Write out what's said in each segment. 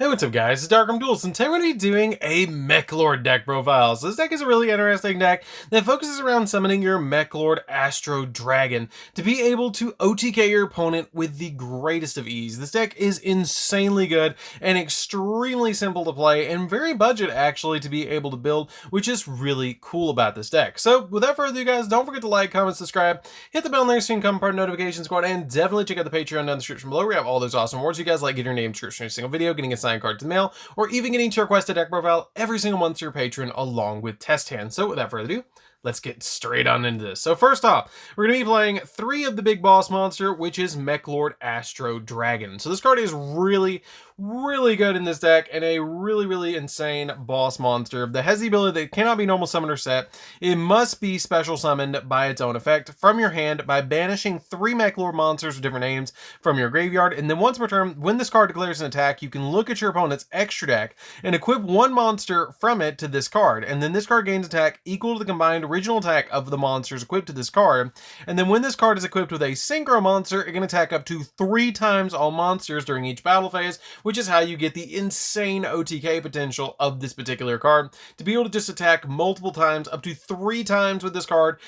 Hey, what's up guys, it's DarkArmedDuelist, and today we're going to be doing a Meklord deck profile. So this deck is a really interesting deck that focuses around summoning your Meklord Astro Dragon to be able to OTK your opponent with the greatest of ease. This deck is insanely good and extremely simple to play and very budget actually to be able to build, which is really cool about this deck. So without further ado guys, don't forget to like, comment, subscribe, hit the bell next to become part of the notification squad, and definitely check out the Patreon down in the description below. We have all those awesome rewards you guys like, getting your name description in a single video, getting a signed card to the mail, or even getting to request a deck profile every single month to your patron along with test hands. So without further ado, let's get straight on into this. So first off, we're going to be playing 3 of the big boss monster, which is Meklord Astro Dragon. So this card is really good in this deck and a really insane boss monster that has the ability that it cannot be normal summoned or set. It must be special summoned by its own effect from your hand by banishing 3 Meklord monsters with different names from your graveyard, and then once per turn, when this card declares an attack, you can look at your opponent's extra deck and equip 1 monster from it to this card, and then this card gains attack equal to the combined original attack of the monsters equipped to this card. And then when this card is equipped with a synchro monster, it can attack up to 3 times all monsters during each battle phase, which is how you get the insane OTK potential of this particular card, to be able to just attack multiple times, up to 3 times with this card,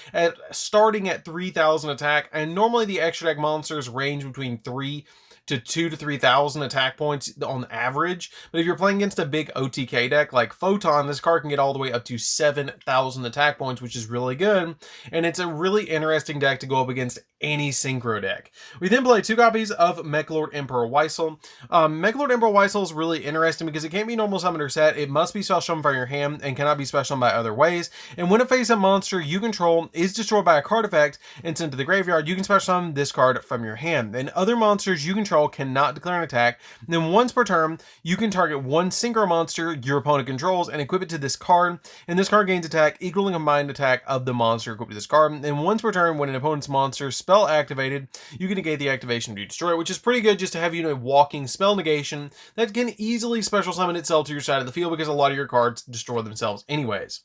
starting at 3,000 attack. And normally the extra deck monsters range between 2,000 to 3,000 attack points on average, but if you're playing against a big OTK deck like Photon, this card can get all the way up to 7,000 attack points, which is really good, and it's a really interesting deck to go up against any synchro deck. We then play 2 copies of Meklord Emperor Weissel. Meklord Emperor Weissel is really interesting because it can't be normal summoned or set. It must be special summoned from your hand and cannot be special summoned by other ways, and when a face-up monster you control is destroyed by a card effect and sent to the graveyard, you can special summon this card from your hand, and other monsters you control cannot declare an attack. And then once per turn, you can target 1 synchro monster your opponent controls and equip it to this card, and this card gains attack equal to the combined attack of the monster equipped to this card. And once per turn, when an opponent's monster spell activated, you can negate the activation to destroy it, which is pretty good just to have a walking spell negation that can easily special summon itself to your side of the field because a lot of your cards destroy themselves anyways.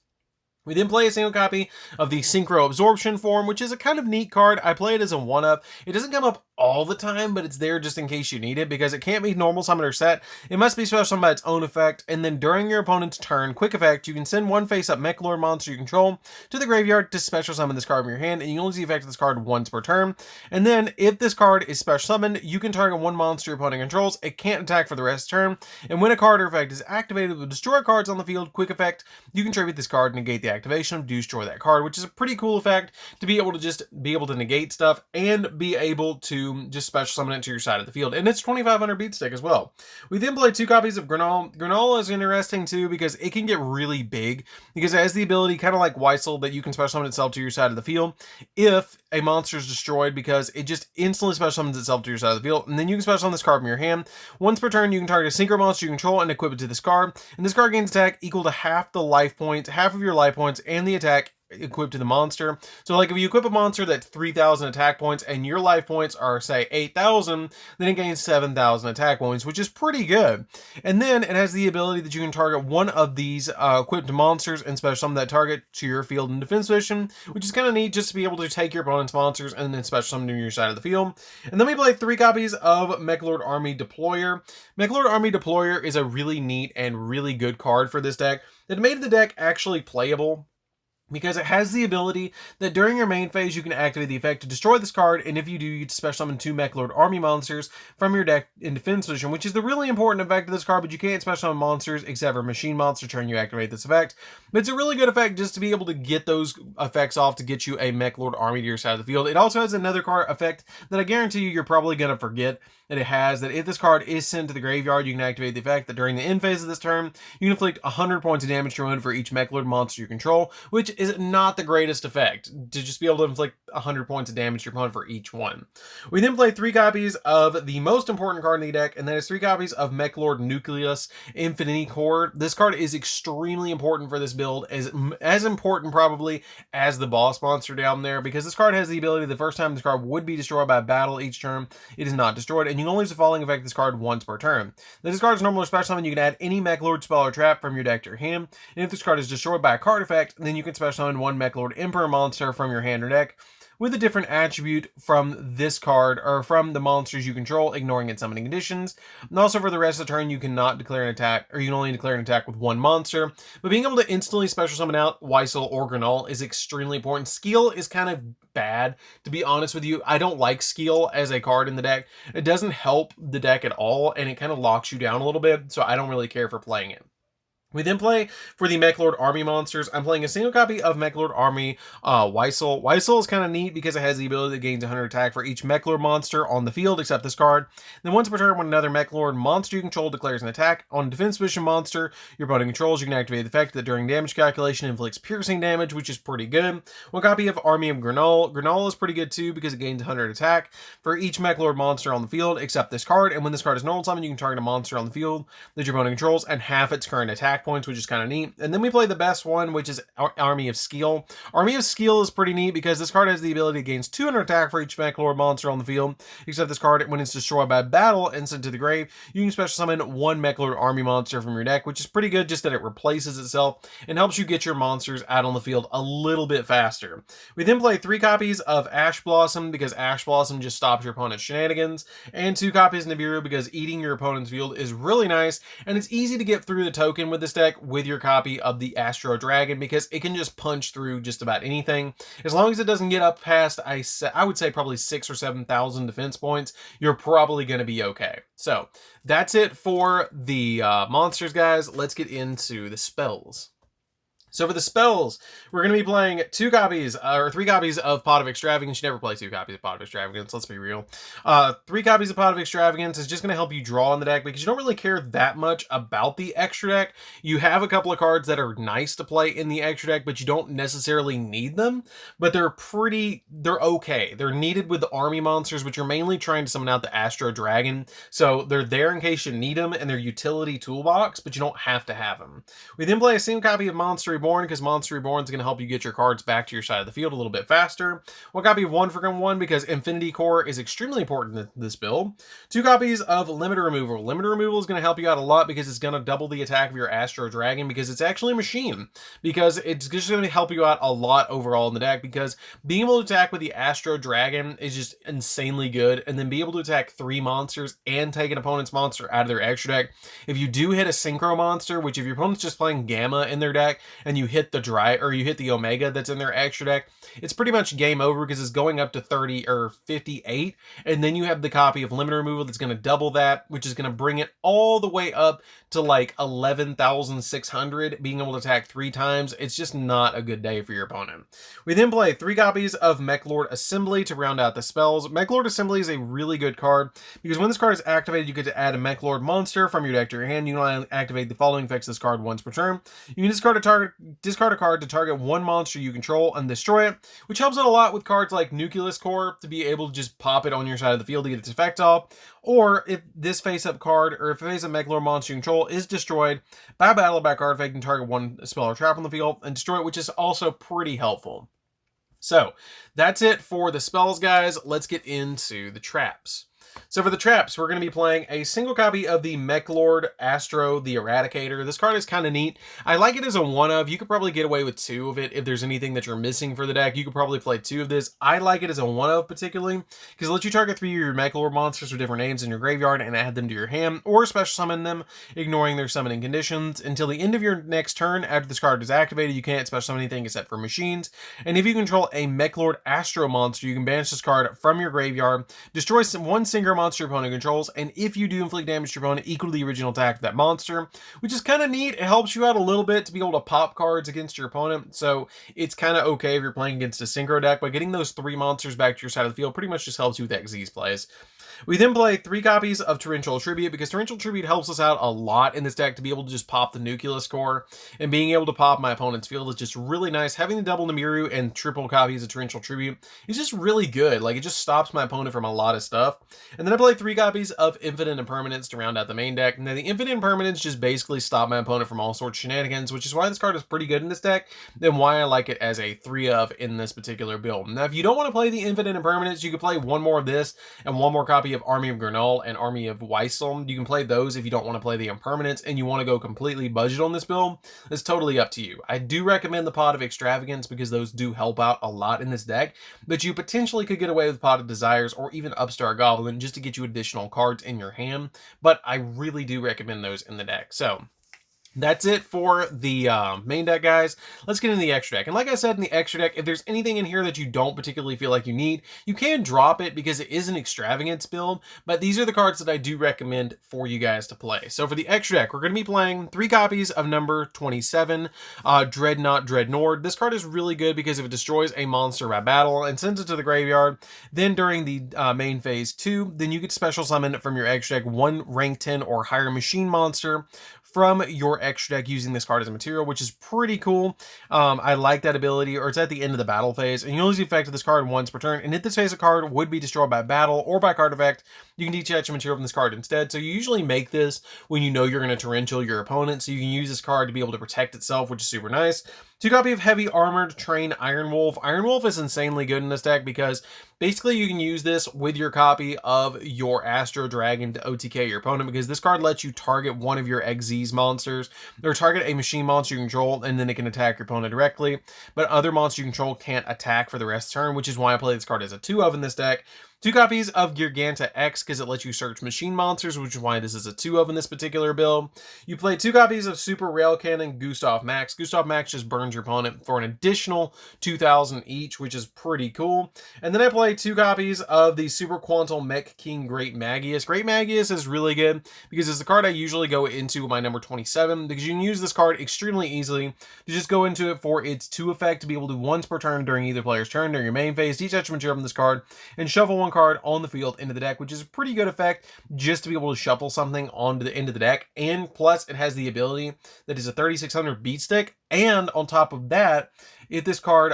We then play a single copy of the Synchro Absorption form, which is a kind of neat card. I play it as a 1-up. It doesn't come up all the time, but it's there just in case you need it because it can't be normal summon or set. It must be special summoned by its own effect, and then during your opponent's turn, quick effect, you can send 1 face-up Meklord monster you control to the graveyard to special summon this card from your hand, and you only see the effect of this card once per turn. And then if this card is special summoned, you can target 1 monster your opponent controls. It can't attack for the rest of the turn, and when a card or effect is activated with destroy cards on the field, quick effect, you can tribute this card and negate the activation to destroy that card, which is a pretty cool effect to be able to negate stuff and be able to just special summon it to your side of the field. And it's 2,500 beat stick as well. We then play 2 copies of Granola. Granola is interesting too because it can get really big because it has the ability, kind of like Weissel, that you can special summon itself to your side of the field if a monster is destroyed, because it just instantly special summons itself to your side of the field. And then you can special summon this card from your hand. Once per turn, you can target a synchro monster you control and equip it to this card. And this card gains attack equal to half of your life points, and the attack equipped to the monster. So like if you equip a monster that's 3,000 attack points and your life points are say 8,000, then it gains 7,000 attack points, which is pretty good. And then it has the ability that you can target 1 of these equipped monsters and special summon that target to your field in defense position, which is kind of neat just to be able to take your opponent's monsters and then special summon them to your side of the field. And then we play 3 copies of Meklord Army Deployer. Meklord Army Deployer is a really neat and really good card for this deck that made the deck actually playable, because it has the ability that during your main phase you can activate the effect to destroy this card, and if you do, you get to special summon 2 Meklord army monsters from your deck in defense position, which is the really important effect of this card, but you can't special summon monsters except for machine monster turn you activate this effect. But it's a really good effect just to be able to get those effects off to get you a Meklord army to your side of the field. It also has another card effect that I guarantee you're probably going to forget that it has, that if this card is sent to the graveyard, you can activate the effect that during the end phase of this turn, you can inflict 100 points of damage to your own for each Meklord monster you control, which is not the greatest effect, to just be able to inflict 100 points of damage to your opponent for each one. We then play 3 copies of the most important card in the deck, and that is 3 copies of Meklord Nucleus Infinity Core. This card is extremely important for this build, as important probably as the boss monster down there, because this card has the ability the first time this card would be destroyed by battle each turn, it is not destroyed, and you can only use the following effect this card once per turn. Now, this card is normal or special summon. You can add any Meklord spell or trap from your deck to your hand, and if this card is destroyed by a card effect, then you can special summon 1 Meklord Emperor monster from your hand or deck. with a different attribute from this card, or from the monsters you control, ignoring its summoning conditions. And also for the rest of the turn, you cannot declare an attack, or you can only declare an attack with one monster. But being able to instantly special summon out Weissel or Granol is extremely important. Skeel is kind of bad, to be honest with you. I don't like Skeel as a card in the deck. It doesn't help the deck at all, and it kind of locks you down a little bit, so I don't really care for playing it. We then play for the Meklord Army monsters. I'm playing a single copy of Meklord Army Weissel. Weissel is kind of neat because it has the ability to gain 100 attack for each Meklord monster on the field, except this card. Then once per turn, when another Meklord monster you control declares an attack on a defense position monster your opponent controls, you can activate the effect that during damage calculation inflicts piercing damage, which is pretty good. One copy of Army of Granol. Granol is pretty good too because it gains 100 attack for each Meklord monster on the field, except this card. And when this card is normal summon, you can target a monster on the field that your opponent controls and half its current attack points, which is kind of neat. And then we play the best one, which is Army of Skeel. Army of Skeel is pretty neat because this card has the ability to gain 200 attack for each Meklord monster on the field, except this card, when it's destroyed by battle and sent to the grave, you can special summon one Meklord Army monster from your deck, which is pretty good, just that it replaces itself and helps you get your monsters out on the field a little bit faster. We then play 3 copies of Ash Blossom because Ash Blossom just stops your opponent's shenanigans, and 2 copies of Nibiru because eating your opponent's field is really nice, and it's easy to get through the token with this deck with your copy of the Astro Dragon because it can just punch through just about anything. As long as it doesn't get up past, I would say probably 6,000 or 7,000 defense points, you're probably going to be okay. So that's it for the monsters, guys. Let's get into the spells. So for the spells, we're going to be playing 2 copies, or 3 copies of Pot of Extravagance. You never play 2 copies of Pot of Extravagance, let's be real. 3 copies of Pot of Extravagance is just going to help you draw in the deck because you don't really care that much about the extra deck. You have a couple of cards that are nice to play in the extra deck, but you don't necessarily need them. But they're okay. They're needed with the army monsters, which are mainly trying to summon out the Astro Dragon. So they're there in case you need them, and they're utility toolbox, but you don't have to have them. We then play a single copy of Monster Reborn because Monster Reborn is going to help you get your cards back to your side of the field a little bit faster. 1 copy of One for One because Infinity Core is extremely important in this build. 2 copies of Limiter Removal. Limiter Removal is going to help you out a lot because it's going to double the attack of your Astro Dragon because it's actually a machine. Because it's just going to help you out a lot overall in the deck because being able to attack with the Astro Dragon is just insanely good, and then be able to attack 3 monsters and take an opponent's monster out of their extra deck. If you do hit a Synchro monster, which if your opponent's just playing Gamma in their deck and you hit the Omega that's in their extra deck, it's pretty much game over because it's going up to 30 or 58, and then you have the copy of Limiter Removal that's going to double that, which is going to bring it all the way up to like 11,600, being able to attack 3 times. It's just not a good day for your opponent. We then play 3 copies of Meklord Assembly to round out the spells. Meklord Assembly is a really good card because when this card is activated, you get to add a Meklord monster from your deck to your hand. You can activate the following effects of this card once per turn. You can discard a card to target 1 monster you control and destroy it, which helps out a lot with cards like Nucleus Core to be able to just pop it on your side of the field to get its effect off. Or if this face-up card, or if a face-up Meklord monster you control is destroyed by a battle or by card effect, you can target 1 spell or trap on the field and destroy it, which is also pretty helpful. So that's it for the spells, guys. Let's get into the traps. So for the traps, we're going to be playing a single copy of the Meklord Astro, the Eradicator. This card is kind of neat. I like it as a one-of. You could probably get away with 2 of it if there's anything that you're missing for the deck. You could probably play 2 of this. I like it as a one-of particularly because it lets you target 3 of your Meklord monsters with different names in your graveyard and add them to your hand, or special summon them, ignoring their summoning conditions. Until the end of your next turn, after this card is activated, you can't special summon anything except for machines. And if you control a Meklord Astro monster, you can banish this card from your graveyard, destroy 1 single monster your opponent controls, and if you do inflict damage to your opponent, equal to the original attack of that monster, which is kind of neat. It helps you out a little bit to be able to pop cards against your opponent, so it's kind of okay if you're playing against a synchro deck, but getting those 3 monsters back to your side of the field pretty much just helps you with Xyz plays. We then play 3 copies of Torrential Tribute because Torrential Tribute helps us out a lot in this deck to be able to just pop the Nucleus Core, and being able to pop my opponent's field is just really nice. Having the double Namiru and triple copies of Torrential Tribute is just really good. Like, it just stops my opponent from a lot of stuff. And then I play 3 copies of Infinite Impermanence to round out the main deck. Now the Infinite Impermanence just basically stop my opponent from all sorts of shenanigans, which is why this card is pretty good in this deck, and why I like it as a 3 of in this particular build. Now if you don't want to play the Infinite Impermanence, you can play one more of this and one more copy of Army of Gernal and Army of Weissel. You can play those if you don't want to play the Impermanence and you want to go completely budget on this build. It's totally up to you. I do recommend the Pot of Extravagance because those do help out a lot in this deck, but you potentially could get away with Pot of Desires or even Upstart Goblin just to get you additional cards in your hand, but I really do recommend those in the deck. So that's it for the main deck, guys. Let's get into the extra deck. And like I said, in the extra deck, if there's anything in here that you don't particularly feel like you need, you can drop it because it is an extravagance build, but these are the cards that I do recommend for you guys to play. So for the extra deck, we're going to be playing 3 copies of number 27, Dreadnought Dreadnord. This card is really good because if it destroys a monster by battle and sends it to the graveyard, then during the main phase 2, then you get special summon from your extra deck 1 rank 10 or higher machine monster from your extra deck using this card as a material, which is pretty cool. I like that ability, or it's at the end of the battle phase, and you only use the effect of this card once per turn, and if this phase of card would be destroyed by battle or by card effect, you can detach a material from this card instead. So you usually make this when you know you're going to torrential your opponent, so you can use this card to be able to protect itself, which is super nice. 2 copy of Heavy Armored Train Iron Wolf. Iron Wolf is insanely good in this deck because basically you can use this with your copy of your Astro Dragon to OTK your opponent, because this card lets you target one of your XZ monsters, or target a machine monster you control, and then it can attack your opponent directly. But other monsters you control can't attack for the rest of the turn, which is why I play this card as a 2 of in this deck. 2 copies of Giganta X because it lets you search machine monsters, which is why this is a 2 of in this particular build. You play 2 copies of Super Rail Cannon Gustav Max. Gustav Max just burns your opponent for an additional 2,000 each, which is pretty cool. And then I play 2 copies of the Super Quantum Mech King Great Magius. Great Magius is really good because it's the card I usually go into with my number 27, because you can use this card extremely easily to just go into it for its 2 effect to be able to once per turn during either player's turn during your main phase, detach material from this card, and shuffle one card on the field into the deck, which is a pretty good effect just to be able to shuffle something onto the end of the deck. And plus it has the ability that is a 3600 beat stick, and on top of that, if this card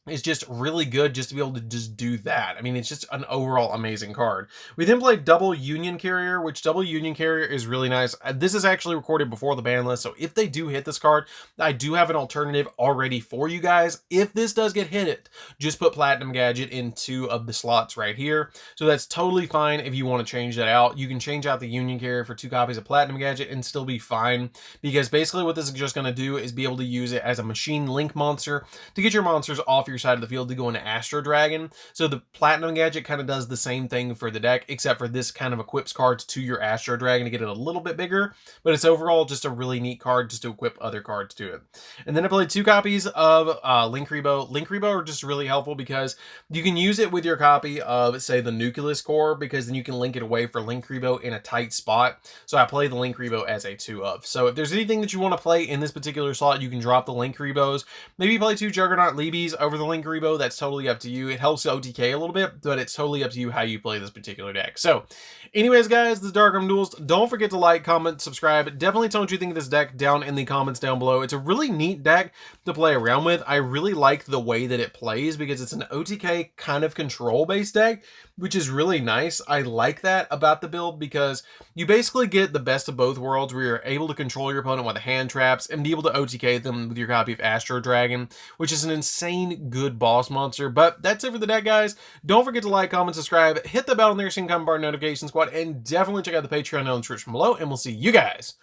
is just really good just to be able to just do that. I mean, it's just an overall amazing card. We then played Double Union Carrier, which Double Union Carrier is really nice. This is actually recorded before the ban list, so if they do hit this card, I do have an alternative already for you guys. If this does get hit, just put Platinum Gadget in 2 of the slots right here. So that's totally fine if you want to change that out. You can change out the Union Carrier for 2 copies of Platinum Gadget and still be fine, because basically what this is just going to do is be able to use it as a machine link monster to get your monsters off your side of the field to go into Astro Dragon. So the Platinum Gadget kind of does the same thing for the deck, except for this kind of equips cards to your Astro Dragon to get it a little bit bigger, but it's overall just a really neat card just to equip other cards to it. And then I played 2 copies of Linkribo. Linkribo are just really helpful because you can use it with your copy of, say, the Nucleus Core, because then you can link it away for Linkribo in a tight spot. So I play the Linkribo as a 2 of. So if there's anything that you want to play in this particular slot, you can drop the Linkribos. Maybe play 2 Juggernaut Libis over the Linkribo. That's totally up to you. It helps OTK a little bit, but it's totally up to you how you play this particular deck. So anyways, guys, this is DarkArmedDuelist. Don't forget to like, comment, subscribe. Definitely tell me what you think of this deck down in the comments down below. It's a really neat deck to play around with. I really like the way that it plays because it's an OTK kind of control-based deck, which is really nice. I like that about the build because you basically get the best of both worlds, where you're able to control your opponent with the hand traps and be able to OTK them with your copy of Astro Dragon, which is an insane good boss monster. But that's it for the deck, guys. Don't forget to like, comment, subscribe, hit the bell on there so you can come part notification squad, and definitely check out the Patreon down in the description below, and we'll see you guys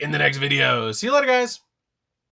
in the next video. See you later, guys.